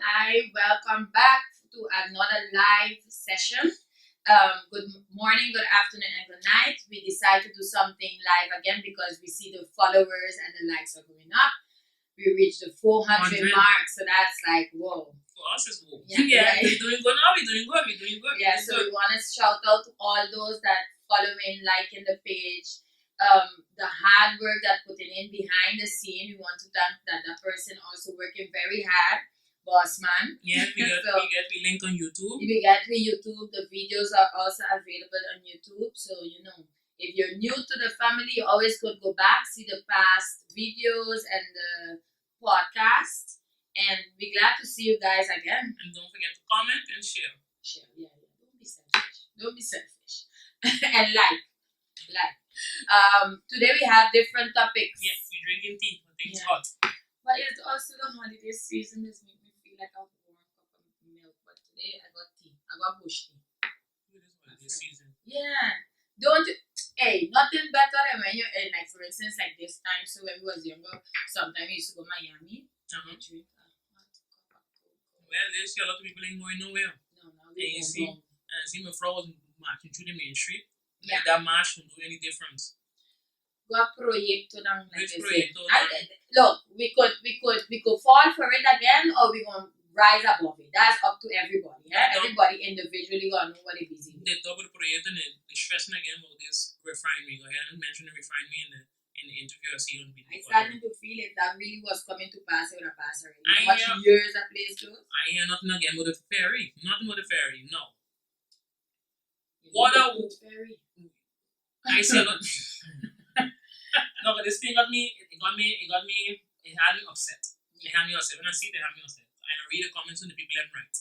Hi, welcome back to another live session. Good morning, good afternoon, and good night. We decided to do something live again because we see the followers and the likes are going up. We reached the 400 mark, so that's like, whoa. For us, it's whoa. Yeah, we're doing good now. We're doing good. Yeah, so we want to shout out to all those that following, liking the page. The hard work that putting in behind the scene. We want to thank that person also working very hard. Boss man. Yeah, we get the link on YouTube. We get the YouTube. The videos are also available on YouTube. So if you're new to the family, you always could go back, see the past videos and the podcast. And we're glad to see you guys again. And don't forget to comment and share. Yeah. Don't be selfish. And like. Today we have different topics. Yeah, we're drinking tea. Things hot. But it's also the holiday season. This makes me feel like a warm cup of milk. But today I got tea. I got bush tea. It is holiday season. Yeah. Don't you? Hey, nothing better than when you're in, like, for instance, like this time. So when we was younger, sometimes we used to go to Miami. Drink a hot cup of cocoa. Well, there's a lot of people ain't going nowhere. No, we and see my friend was marching through the main street. Yeah. Like that march don't do any difference. Go proyecto down, like Which they say. proyecto? Look, we could fall for it again, or we gonna rise above it. That's up to everybody. Yeah? Everybody individually gonna know what they busy with. They talk about the proyecto and they're stressing again about this refinery. Go ahead and mention the refinery in the interview I see on video. I starting to feel it that really was coming to pass. It would have passed already. How much years that place closed? I hear nothing again about the ferry. Nothing about the ferry. No. What a ferry. I said no, but this thing got me. It had me upset. It had me upset. When I see it, it had me upset. And I read the comments on the people left and right.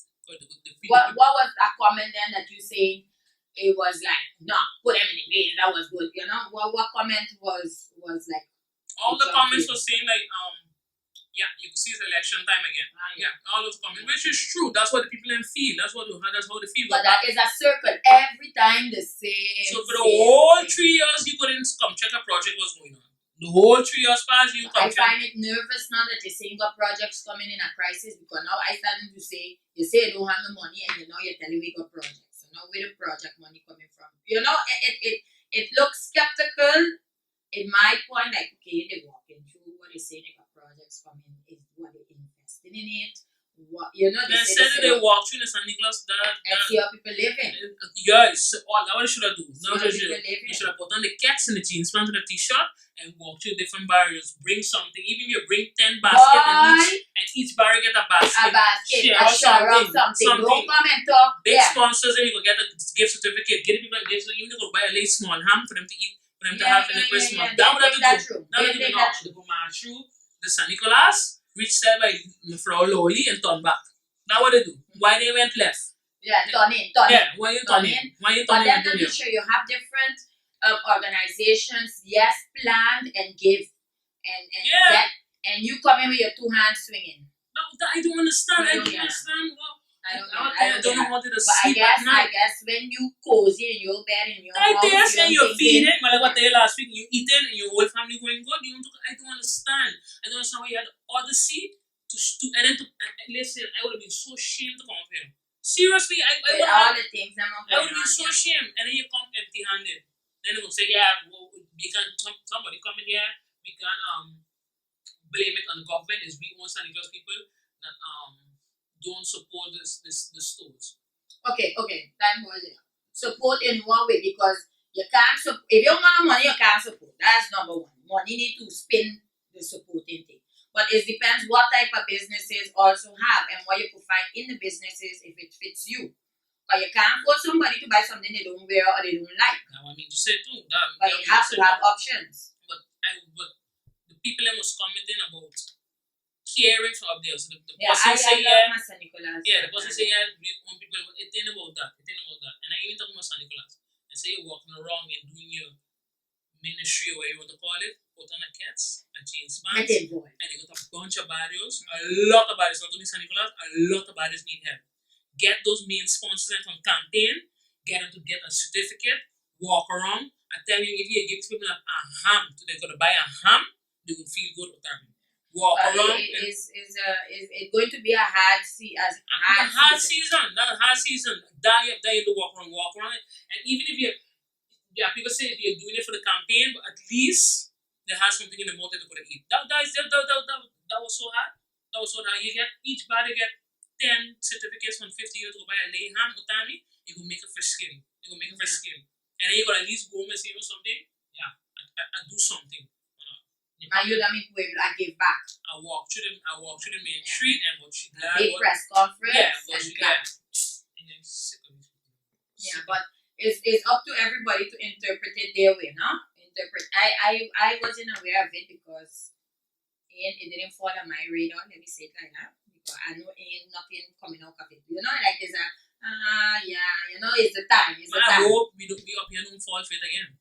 What was that comment then that you saying? It was like, no, put them in the place. That was good. What comment was like? All the comments were saying like, yeah, you can see it's election time again. Yeah, all those comments, which is true. That's what the people then feel. That's how they feel. But that is a circle. Every time the same. So for the whole 3 years, you couldn't come check a project was going on. The whole 3 years passed, you come check. I find it nervous now that you're saying got projects coming in a crisis, because now I starting to say, you say you don't have the money and you're telling me got projects. So now where the project money coming from? It looks skeptical. In my point, like, okay, they're walking through what they say, they got projects coming, is what they're investing in it. They said that they walk through the San Nicolas and see how people living. Yes, all that what you should have done. You should have put on the cats and the jeans pants and the t-shirt and walk through different barriers. Bring something, even if you bring 10 baskets and each barrier get a basket. A something. Don't come and talk. Big sponsors, and you can get a gift certificate. Get people a gift, so even they could buy a late small ham for them to eat. For them to have in the Christmas. That would have to do. That would have been all. They go march through the San Nicolas, reach there by Frau Loli, and turn back. That's what they do. Why they went left? Yeah, turn in. Yeah, why you turn in? But then to be sure, you have different organizations, yes, planned and give and get, and you come in with your two hands swinging. No, I don't understand. I don't understand. I don't know what to say. But I guess when you cozy in your bed in your house, you're feeding, like what I last week, you eating and your whole family going good. I don't understand. I don't understand why you had odyssey to and then to listen. I would have been so ashamed to come up here. Seriously, I would have. I would have been so ashamed, and then you come empty-handed. Then they will say, yeah, well, we can somebody come in here. We can blame it on the government. It's we own San Nicolas people that don't support the stores. Okay. Time hold there. Support in one way, because you can't support. If you don't have money, you can't support. That's number one. Money need to spin the supporting thing. But it depends what type of businesses also have and what you could find in the businesses if it fits you. But you can't force somebody to buy something they don't wear or they don't like. I mean to say too. But you have to have options. But the people that was commenting about caring for up there. So the person say the person say we want people, it ain't about that. And I even talking about San Nicolas. And say you're walking around and doing your ministry or whatever you want to call it, put on a cats and jeans pants. And they got a bunch of barrios. A lot of barrios, not only San Nicolas, a lot of barrios need help. Get those main sponsors and from campaign, get them to get a certificate, walk around. I tell you, if you give people a ham, they're going to buy a ham, they will feel good with them. walk around. It's going to be a hard Hard season. season. That's a hard season. That you have to walk around. And even if you, yeah, people say you're doing it for the campaign, but at least they have something in the mouth that they could eat. That was so hard. That was so hard. You get each body get 10 certificates from 50 years to buy a lay ham utami. You can make a fresh skin. You can make a fresh skin. And then you gotta at least go home and say, something. Yeah, I do something. Ayuda mi pueblo, I give back. I walk through the main street and what she glad. Big press conference. Yeah, what she glad. And then yeah, but it's up to everybody to interpret it their way, no? I wasn't aware of it because it didn't fall on my radar, let me say it like that. Because I know ain't nothing coming out of it. You know, like it's a it's the time. I hope we up here don't fall for it again.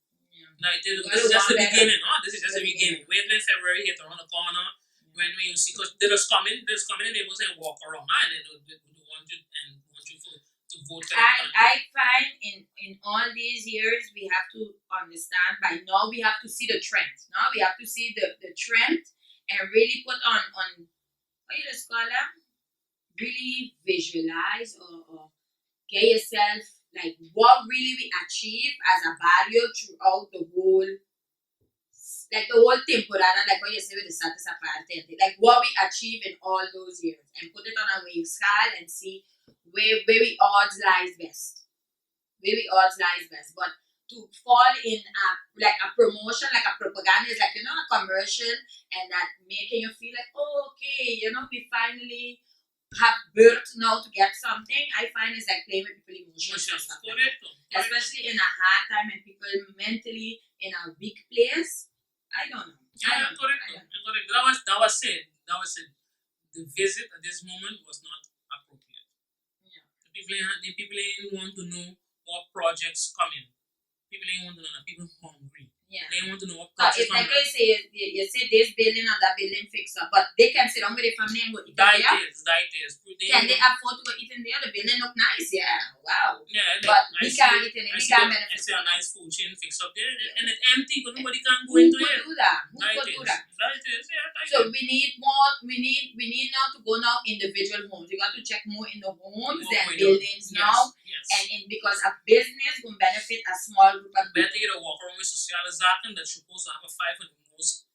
No, this is just the beginning. This is just the beginning. Wait till February hit around the corner when we see, because they're just coming and they will say walk around and they want you to vote for them. I find in all these years we have to understand by now we have to see the trend. Now we have to see the trend and really put on what you just call that? Really visualize or get yourself like what really we achieve as a barrio throughout the whole temporada, like what you say with the status aparte, like what we achieve in all those years and put it on a wave scale and see where we odds lies best. But to fall in a promotion, like a propaganda is like, a commercial and that making you feel like, okay, we finally have birth now to get something. I find it's like playing with people's emotions. Especially in a hard time and people mentally in a weak place. I don't know. Correct. That was it. The visit at this moment was not appropriate. Yeah. The people ain't want to know what projects coming. People ain't want to know that. People hungry. Yeah. They want to know what projects coming. Like I say, you say this building or that building fix up, but they can sit down with their family and go eat in there. That is. Can they afford to go eat in there? The building look nice, yeah. Wow. Yeah, but we can't eat in it. We can't benefit. I see a nice food chain fix up there and it's empty because nobody can go into it. Who could do that? So we need more. We need now to go now individual homes. We got to check more in the homes than buildings now. Yes. And because a business will benefit a small group of people. Better get a walk around with social zaken that's supposed to have a 5 of the most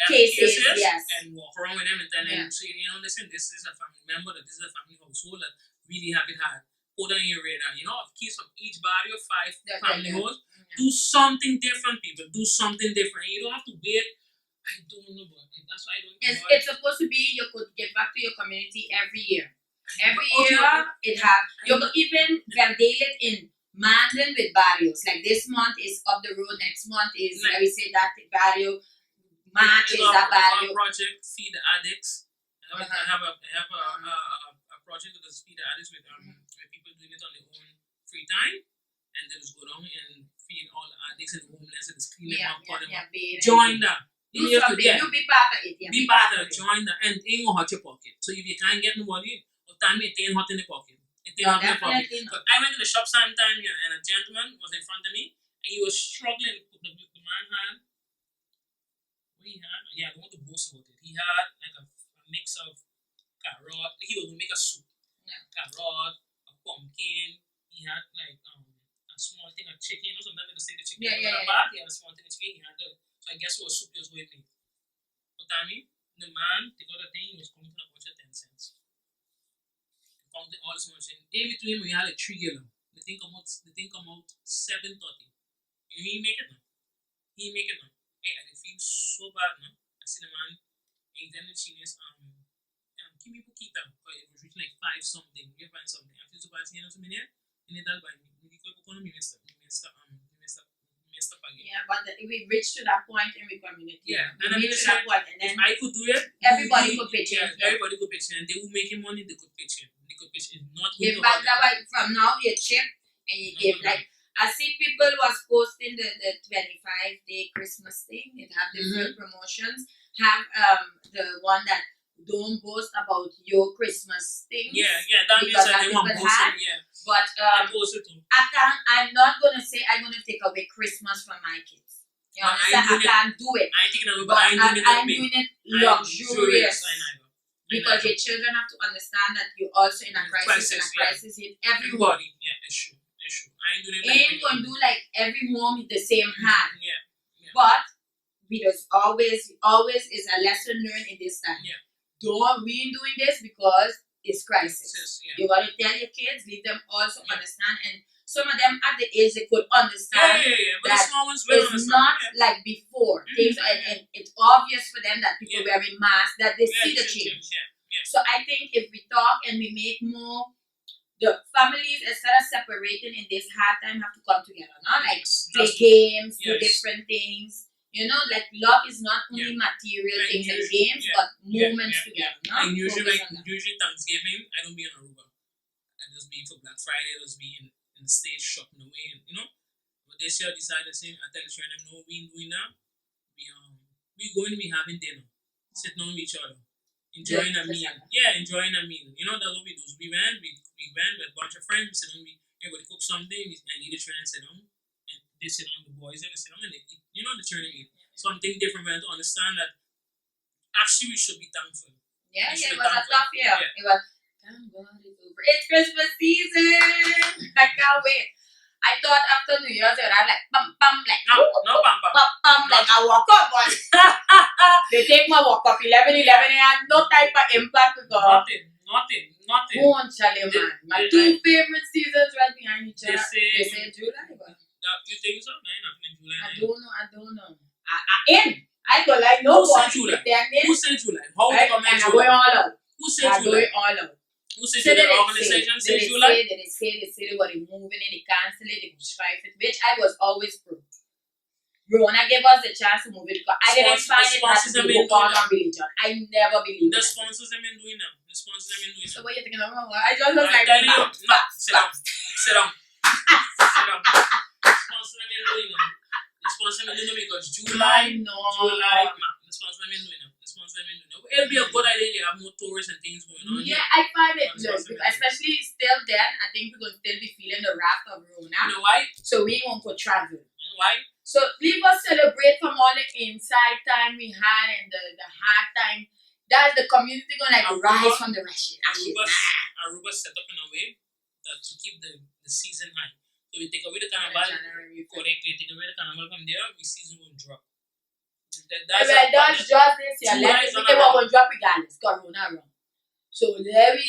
cases yes. And walk around with them and tell them, say, listen, this is a family member, that this is a family household that really have it hard. Put on your radar, keys from each body of 5 family houses. Do something different, people. Do something different. You don't have to wait. I don't know, but that's why I don't know. It's supposed to be you could give back to your community every year. Every year it have you could even validate it in Mandan with barrios. Like this month is up the road, next month is let me say that barrio. March is that barrio. Project Feed the Addicts. I have a project that is Feed the Addicts with people doing it on their own free time, and they just go down and feed all the addicts and the homeless and just clean them up, pour them up. Join that. You be part of it. Be part of it. Join that, and it ain't gonna hurt your pocket. So if you can't get nobody, or time it ain't hot in the pocket. But I went to the shop sometime here, and a gentleman was in front of me, and he was struggling. The man had, what he had? Yeah, I don't want to boast about it. He had like a mix of carrot. He was going to make a soup. Yeah. Carrot, a pumpkin. He had like a small thing of chicken or something. They say the chicken. He had a small thing of chicken. He had so I guess what soup he was going to make. But I mean, the man, the other thing, he was coming to a bunch of 10 cents. Counting all this much. In between, we had a 3 gallon. The thing come out 7:30. And he make it now. Hey, I feel so bad now. I see the man, and then the chinese give me poquita, but it was written like 5 something. We find something. I feel so bad seeing something here. And it by me. Yeah, but we reached to that point in the community. Yeah, and we reached that point, and then if I could do it, everybody could pitch in. Everybody could pitch in, and they who making money, they could pitch in. Not give back that way from now you chip and you give like I see people was posting the 25-day Christmas thing. It have different promotions. Have the one that don't boast about your Christmas things. Yeah, that means that they want boasting. Yeah, but I post it too. I'm not gonna say I'm gonna take away Christmas from my kids. You understand? I can't do it. I ain't taking Aruba, But I ain't doing it I'm that big. doing it I'm luxurious. I know. Because your children have to understand that you're also in a crisis. Crisis hit everyone. Everybody. Yeah, it's true. I ain't doing it Ain't going to do like every home the same hand. Yeah. But there's always is a lesson learned in this time. Yeah. We ain't doing this because it's crisis. Yeah. You got to tell your kids, leave them also understand. And some of them at the age they could understand. But the small ones will it's not like before. Things and it's obvious for them that people wearing masks, that they see the change. So I think if we talk and we make more, the families, instead of separating in this hard time, have to come together. Not like play games, do different things. You know, like love is not only material things and games, but moments together. And usually Thanksgiving, I don't be on Aruba. I just be for Black Friday, I just be in the States shopping away, and you know. But this year I decided to say, I tell the children, no, we ain't doing that. We going to be having dinner, sitting on each other, enjoying a meal. Yeah, enjoying a meal. You know, that's what we do. We went with a bunch of friends, we sit down, everybody cook something, and eat the children sit down. And they sit down, the boys, and they sit down, and they eat. You know, the children eat. Something different for them to understand that actually we should be thankful. Yeah, it was a tough year. Yeah. It was, thank God it's over. It's Christmas season. I can't wait. I thought after New Year's, I was like, bum, like, no, bum, like I walk up, but they take my walk up 11, and had no type of impact because nothing. Go on, Charlie, man. My two favorite seasons right behind each other. They say July, but you think so? No, nothing in July. I don't know. I go like no one. Who said July? How I going all out. Who said July? All out. Who said July? The organization said July? They say they were moving it, they cancel it, they strive it, which I was always pro. Rona gave us the chance to move it because I didn't find it as to be on religion. I never believed the sponsors have been doing them. So what you thinking of? I just was like, sit down. Sponsors have been doing them. The sponsors have been doing them because July, the sponsors have been doing them. It'll be a good idea to have more tourists and things going on. Yeah, I find it good, especially still then. I think we're going to still be feeling the wrath of Rona. You know why? So we won't go travel. Why? So leave us celebrate from all the inside time we had and the hard time. That's the community going to rise from the ashes. Aruba set up in a way that to keep the season high. So we take away the carnival, correctly take away the carnival from there, the season will drop. That's just this year. Let's think about going to drop regardless. Corona wrong. So there we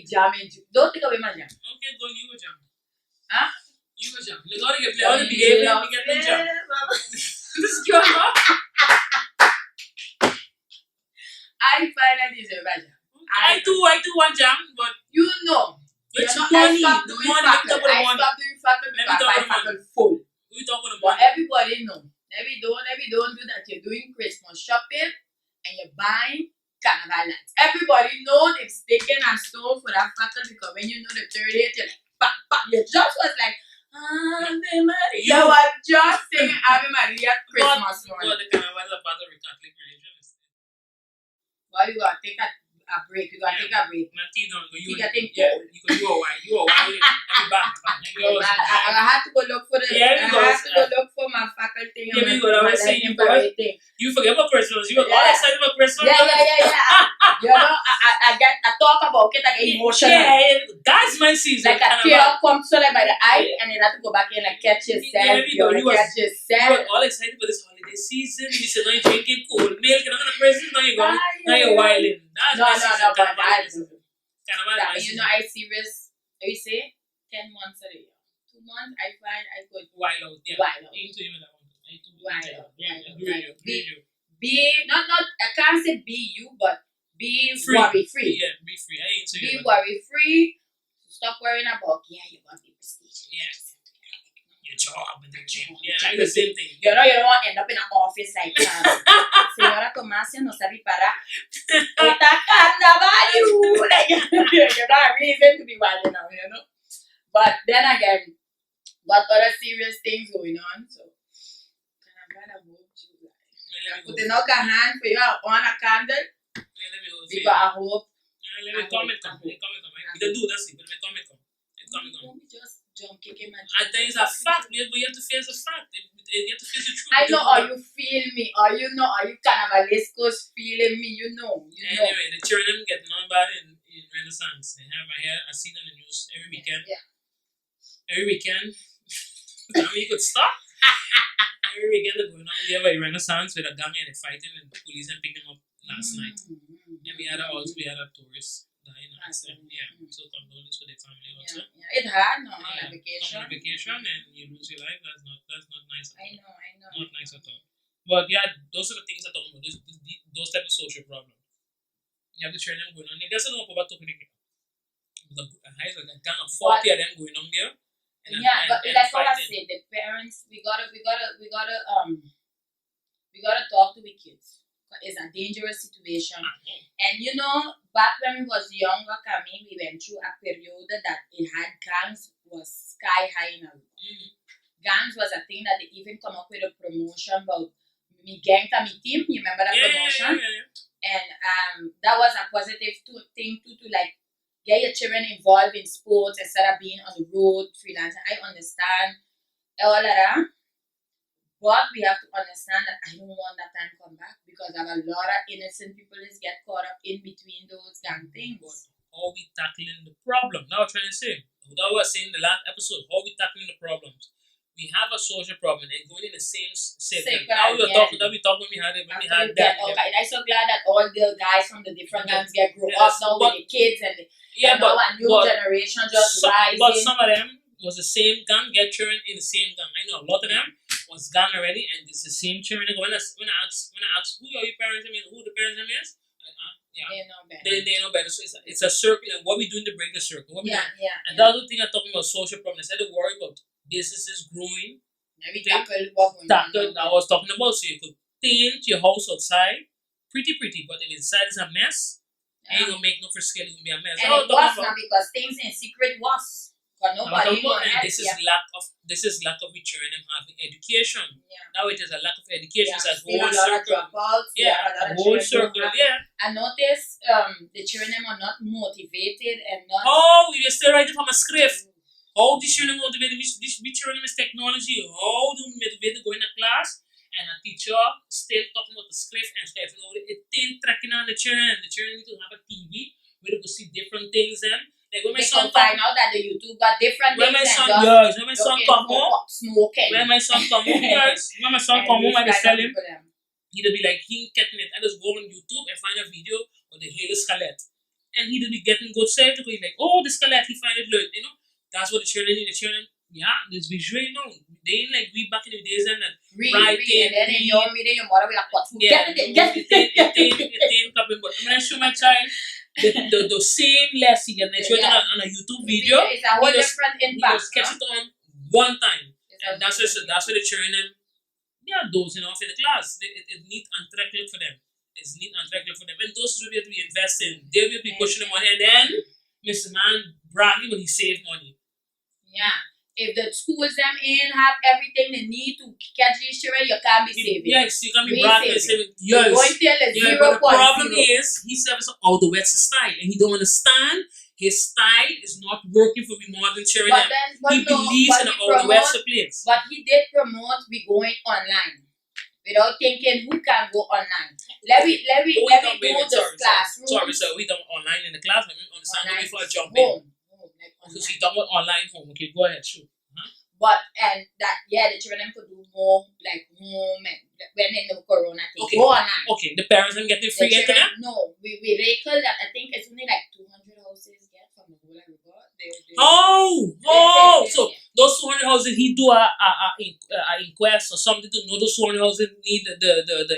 jamming. Don't take away my jam. Okay, go, you go jam. Huh? You go jam. Let's all get the behavior we get the jam. This is good, huh? I find I deserve a jam. I do one jam, but you know. It's money. I stopped doing factor because I factor full. We talk about the money. But everybody know. Every don't do that. You're doing Christmas shopping and you're buying carnival lights. Everybody know they've taken and stole for that factor because when you know the 30th, you're like, you just was like, Ave Maria. You were just singing Ave Maria Christmas morning. Well, the carnival is a part of the Catholic religion. Well, you gotta take a break. You gotta take a break. My teeth don't go. You are white. You are white. I had to go look for my faculty and my thing. You forget about Christmas. You were all excited about Christmas. Yeah. You know, I talk about it, I get emotional. Yeah, that's my season. Like a tear comes so like by the eye, and then I have to go back in and catch yourself. You were all excited for this holiday season. You said, now you're drinking cold milk, you're not going to Christmas, now you're wilding. No, you know, I serious. How you say? 10 months a year. 2 months, I find I could wild out. Yeah. Wild out. Be not I can't say be you, but be worry free. Yeah, be free. Be worry free. Stop worrying about you got the prestige. Yeah. Your job and the gym. Yeah, the same thing. You don't want to end up in an office like Señora Tomasia no sabe parar. Esta carnaval, you got a reason to be wild now, you know. But then again, got other serious things going on, so put the knock a hand for you on a candle. We got a hope. Let me come. We don't do that, but let me come. Just jump, kick him and I think it's a fact. We have to face a fact. you have to face the truth. I know how you feel me, or you know how you Carnavalescos feeling me, you know. Anyway, the children getting on bad in Renaissance. They have my hair, I see them in the news every weekend. Yeah. Every weekend. I mean, you could stop. Every weekend they're going on there by Renaissance with a gang and they're fighting and the police and picked them up last night. And we had a tourist die in an accident. Yeah. So condolence for their family also. Yeah. It hard, no, on Yeah. a vacation. On a vacation and you lose your life. That's not nice at all. I know. Not nice at all. But yeah, those are the things I'm talking about. Those type of social problems. You have to train them going on there. That's not about talking again. The gang of 40 of them going on there. But that's what I said. The parents, we gotta talk to the kids. It's a dangerous situation. And you know, back when we was younger, Camille, we went through a period that it had gangs was sky high in Aruba. Gangs was a thing that they even come up with a promotion about me gang to me team. You remember that promotion? Yeah. And that was a positive thing to like get your children involved in sports instead of being on the road, freelancing. I understand all of that. But we have to understand that I don't want that time to come back because I have a lot of innocent people that get caught up in between those gang things. How we tackling the problem? Now I'm trying to say. That was saying in the last episode. How we tackling the problems? We have a social problem and going in the same circle. Now we talking when we had that. Okay, I'm so glad that all the guys from the different gangs get grown up now with the kids and now a new generation just rising. But some of them was the same gang get children in the same gang. I know a lot of them was gang already and it's the same children. When I ask who are your parents and who the parents is, they know better. They know better. So it's a circle and what we doing to break the circle. And the other thing I'm talking about social problems. Instead of worry about businesses growing. Tackle I was talking about, so you could paint your house outside pretty, but if inside is a mess, ain't gonna make no for scale, it's gonna be a mess. And it was not because things in secret was. But nobody this is lack of return and having education. Now it is a lack of education. It's a whole circle. A whole circle. I noticed the children are not motivated and not. Oh, you're still writing from a script. How the children motivated? Which children is technology? How do we motivate to go in a class and a teacher still talking about the script and stuff? You know, it ain't tracking on the children. The children need to have a TV where they could see different things. Like when my son find out that the YouTube got different when things. When my son come home, smoking. When my son come home, I just tell him, he'll be like, he getting it. I just go on YouTube and find a video of the hair skeleton. And he'll be getting good self because he's like, oh, the skeleton, he find it learned, you know. That's what the children need. The children, this visual, you know. They ain't like we back in the days and writing. And then your mother will have what food. Get it. It coming. But when I show my child the same lesson and I show it on a YouTube video, it's a whole different impact. He just catch it on one time. And that's what the children, those, you know, for the class. It neat and track look for them. It's neat and track look for them. And those will be able to be investing. They will be pushing the money. And then Mr. Man bragging when he save money. If the schools them in have everything they need to catch these children, you can't be saving. Yes, you can be bragging and saving. Yes. You're going to tell the problem is he serves all the what's his style and he don't understand his style is not working for me more than children. He believes in all the what's the place. But he did promote we going online. Without thinking who can go online. Let me do this classroom. Sorry, we done online in the class. Let me understand before I jump in. Because we talking about online home. Okay, go ahead, shoot. But the children could do more like home and when they know Corona thing. Okay. Go online. Okay, the parents don't get the free internet? No, we reckon that I think it's only like 200 houses get from the whole Aruba. So those 200 houses he do a inquest or something to know those 200 houses need the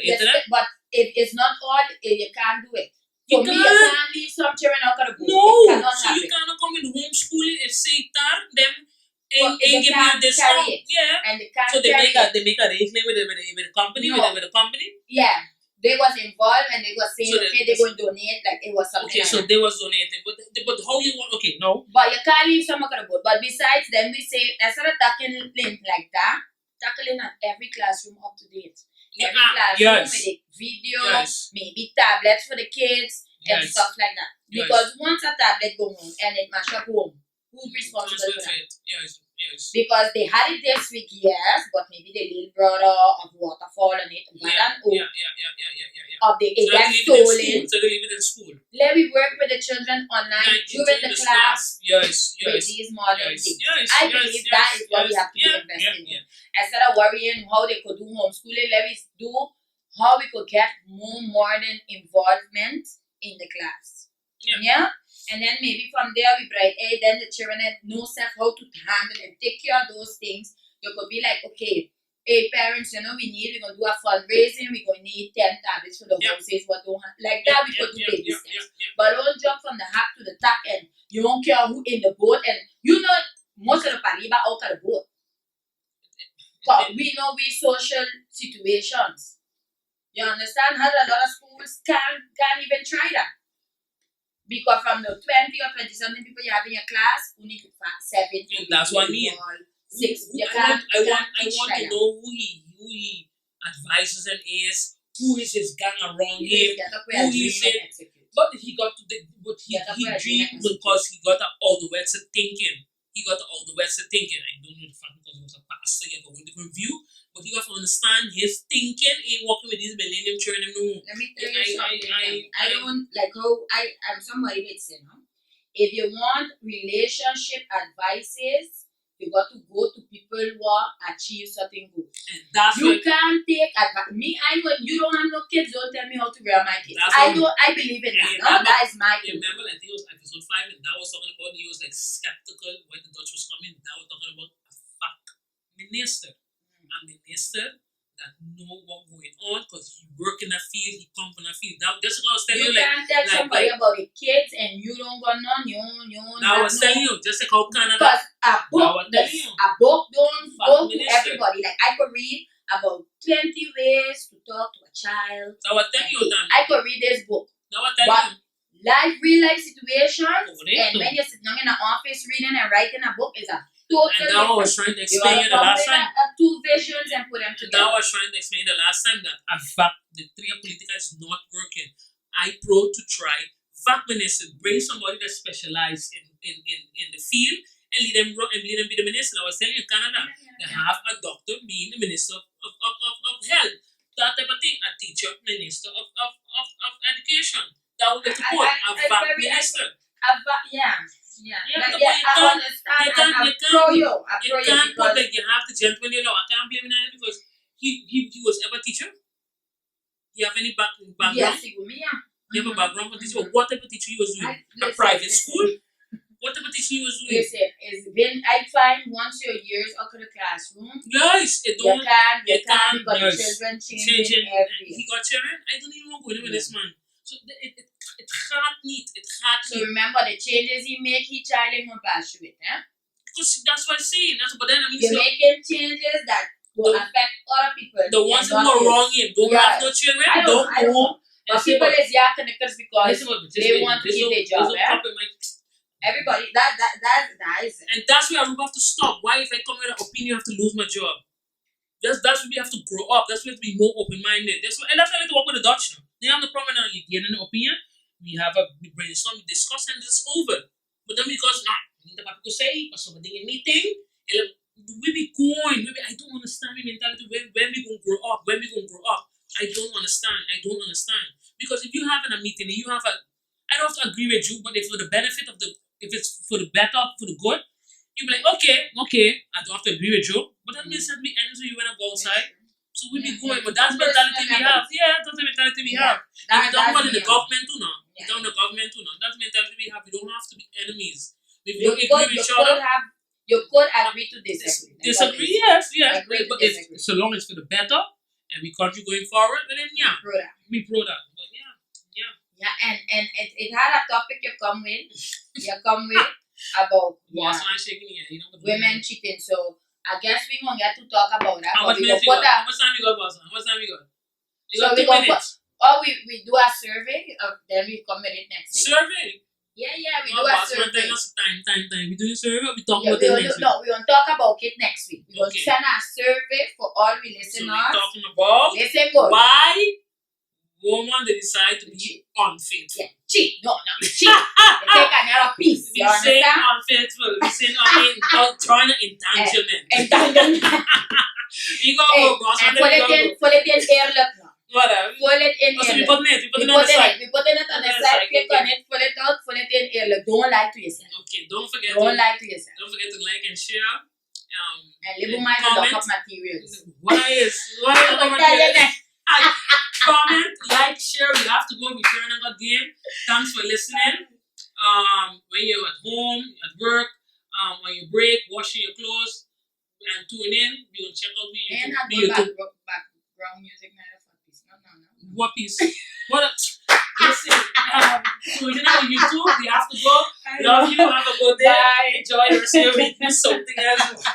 internet. But it's not all. You can't do it. You can't leave some children out of the book. No, so you cannot come in homeschooling if say that them ain't give you this song. And they can't so they make arrangement with the company with the company. Yeah. They was involved and they was saying, they're going to donate, like it was something. Okay, so they was donating. But how you want, no. But you can't leave some of the boat. But besides, then we say, instead of tackling like that, tackling at every classroom up to date. Every classroom with a video, maybe tablets for the kids, and stuff like that. Because once a tablet go home and it mash up home, who's responsible for that? Yes. Because they had it this week, yes, but maybe the little brother of waterfall on it got an oath of the it got stolen. So they leave it in school. Let me work with the children online during the class Yes. with these modern Yes. things. Yes. I believe that is what we have to be investing in. Instead of worrying how they could do homeschooling, let me do how we could get more modern involvement in the class. Yeah? And then maybe from there we be like, hey, then the children know self how to handle and take care of those things. You could be like, okay, hey parents, we're gonna do a fundraising, we're gonna need 10 tablets for the houses, what don't have like that we could do baby steps. But don't jump from the hat to the top and you don't care who in the boat and most of the pariba out of the boat. But we know we social situations. You understand how a lot of schools can't even try that. Because from the 20 or 20 something people you have in your class, who need to find 7. That's what I mean. 6. I want to know who he advises and is, who is his gang around him, who he said. But he got to he dreamed because he got all the West thinking. He got all the West thinking. I don't know the fact because he was a pastor, he have a different view. But he got to understand his thinking ain't working with these millennium children no. Let me tell you something. I don't like how I'm somebody that say, if you want relationship advices, you got to go to people who achieve certain goals. You can't take advice. I know you don't have no kids, don't tell me how to rear my kids. I believe in that. That is my thing. Remember, I think it was episode 5 and that was talking about he was like skeptical when the Dutch was coming. That was talking about a fact minister. A minister that know what's going on because he work in that field, he come from that field. That just what I was telling you. You can't tell somebody about the kids and you don't go none. I was telling you, just like how Canada. Because a book don't go to everybody. Like I could read about 20 ways to talk to a child. I was telling you that. I could read this book. I was telling you. Real life situations, and when you're sitting down in an office reading and writing a book is a total and now I was trying to explain you the last time. Two visions and put them together. Now I was trying to explain the last time that in fact the tria politica is not working. I pro to try fact minister, bring somebody that specializes in the field and lead them be the minister. I was telling you Canada, they have a doctor being the minister of health. That type of thing, a teacher, minister of education. That would be the point. A fact minister. I understand. I pro you. You can't put like you have the gentleman in law. I can't blame him because he was ever a teacher. You have any background? Yes, you have a background for teacher. What type of teacher he was doing? A private school? What type of teaching he was doing? Listen, it's been I find once your years out of the classroom. Yes, it don't. You can't because the children changing every year. He got children. I don't even want to go with this man. So it can't meet. It can't. So remember the changes he make, he child ain't gonna pass through it, Because that's what I'm saying. But then I mean, you're making changes that will affect other people. The ones that go wrong him don't have no children. I don't know. But people is connected because they want to keep their job. Everybody, that is it. And that's where Aruba have to stop. Why if I come with an opinion, I have to lose my job? That's where we have to grow up. That's where we have to be more open-minded. And that's why I like to work with the Dutch now. They have the problem now. You get an opinion, we brainstorm, we discuss, and it's over. But then because, the people say, or somebody in a meeting, we be going. I don't understand the mentality. When we going to grow up? When we going to grow up? I don't understand. Because if you have a meeting and you have I don't have to agree with you, but if for the benefit of if it's for the better, for the good, you'll be like, okay, I don't have to agree with you, but that means that we ends when you want to go outside. So we be going, but that's the mentality we have. Yeah, that's the mentality we have. And we talk about in the government too now. That's the mentality we have. We don't have to be enemies. If you agree with each other. You could agree to disagree. Yes. But so long as for the better, and we country going forward, then we pro that. But yeah, and it had a topic you come with about women cheating. So I guess we're gonna get to talk about that. How much time we got, boss? We got 2 minutes. We do a survey, then we come with it next week. Survey? Yeah, we do a survey. Time. We do a survey, we talk about it next week. No, we're gonna talk about it next week. We're gonna send a survey for all we listeners. So we're talking about listen good. Why women they decide to be unfaithful. Yeah. cheat. No, not cheat. You take another piece. You We say understand? unfaithful. We say drawing an entanglement. Entanglement. We go Hey, go. and pull it in airlock now. Whatever. Pull it in So we airlock. put it on the side. We put it on the side, click on it, pull it out, pull it in airlock. Don't lie to yourself. Okay, don't forget Don't lie to yourself. don't forget to like and share. And leave my lock up materials. What is comment, like, share. We have to go return again. Thanks for listening. When you're at home, at work, on your break, washing your clothes, and tune in. You can check out the And YouTube. background music now for piece. No. What piece? What? Listen. So you know YouTube. We have to go. Love you. Have a good day. Bye. Enjoy the rest of your week. Do something else.